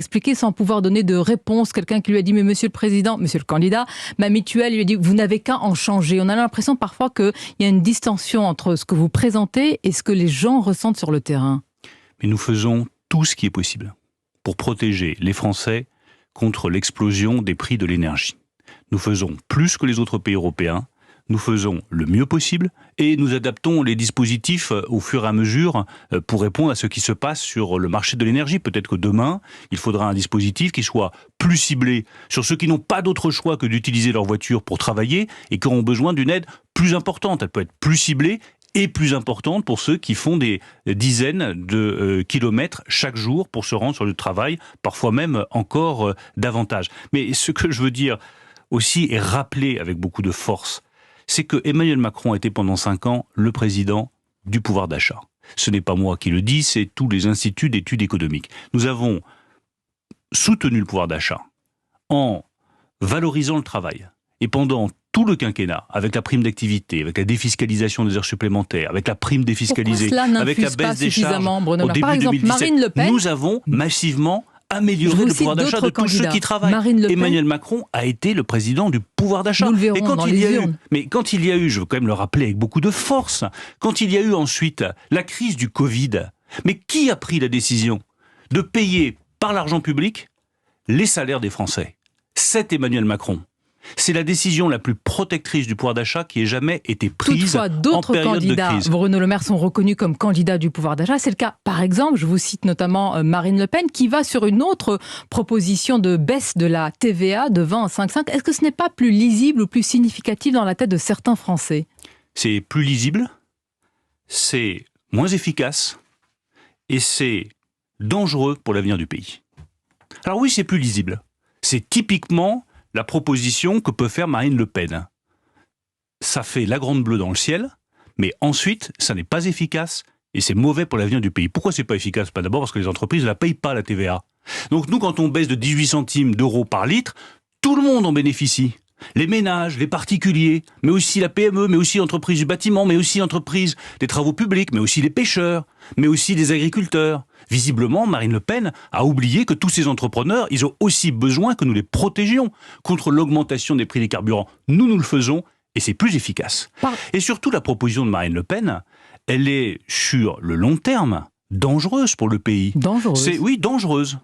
expliqué sans pouvoir donner de réponse. Quelqu'un qui lui a dit « Mais monsieur le président, monsieur le candidat, ma mutuelle lui a dit « Vous n'avez qu'à en changer ». On a l'impression parfois qu'il y a une distension entre ce que vous présentez et ce que les gens ressentent sur le terrain. Mais nous faisons tout ce qui est possible pour protéger les Français contre l'explosion des prix de l'énergie. Nous faisons plus que les autres pays européens. Nous faisons le mieux possible et nous adaptons les dispositifs au fur et à mesure pour répondre à ce qui se passe sur le marché de l'énergie. Peut-être que demain, il faudra un dispositif qui soit plus ciblé sur ceux qui n'ont pas d'autre choix que d'utiliser leur voiture pour travailler et qui auront besoin d'une aide plus importante. Elle peut être plus ciblée et plus importante pour ceux qui font des dizaines de kilomètres chaque jour pour se rendre sur le travail, parfois même encore davantage. Mais ce que je veux dire aussi et rappeler avec beaucoup de force, c'est que Emmanuel Macron a été pendant 5 ans le président du pouvoir d'achat. Ce n'est pas moi qui le dis, c'est tous les instituts d'études économiques. Nous avons soutenu le pouvoir d'achat en valorisant le travail. Et pendant tout le quinquennat, avec la prime d'activité, avec la défiscalisation des heures supplémentaires, avec la prime défiscalisée, avec la baisse des charges, au début par exemple, 2017, Marine Le Pen, nous avons massivement amélioré le pouvoir d'achat de tous ceux qui travaillent. Emmanuel Macron a été le président du pouvoir d'achat. Nous le verrons dans les urnes. Mais quand il y a eu, je veux quand même le rappeler avec beaucoup de force, quand il y a eu ensuite la crise du Covid, mais qui a pris la décision de payer par l'argent public les salaires des Français? C'est Emmanuel Macron. C'est la décision la plus protectrice du pouvoir d'achat qui ait jamais été prise en période de crise. Toutefois, d'autres candidats, Bruno Le Maire, sont reconnus comme candidats du pouvoir d'achat. C'est le cas, par exemple, je vous cite notamment Marine Le Pen, qui va sur une autre proposition de baisse de la TVA de 20 à 5,5. Est-ce que ce n'est pas plus lisible ou plus significatif dans la tête de certains Français? C'est plus lisible, c'est moins efficace et c'est dangereux pour l'avenir du pays. Alors oui, c'est plus lisible. C'est typiquement la proposition que peut faire Marine Le Pen. Ça fait la grande bleue dans le ciel, mais ensuite, ça n'est pas efficace et c'est mauvais pour l'avenir du pays. Pourquoi c'est pas efficace? Pas d'abord parce que les entreprises ne la payent pas, la TVA. Donc nous, quand on baisse de 18 centimes d'euros par litre, tout le monde en bénéficie. Les ménages, les particuliers, mais aussi la PME, mais aussi l'entreprise du bâtiment, mais aussi l'entreprise des travaux publics, mais aussi les pêcheurs, mais aussi les agriculteurs. Visiblement, Marine Le Pen a oublié que tous ces entrepreneurs, ils ont aussi besoin que nous les protégions contre l'augmentation des prix des carburants. Nous le faisons et c'est plus efficace. Et surtout, la proposition de Marine Le Pen, elle est sur le long terme dangereuse pour le pays. Dangereuse. Oui, dangereuse.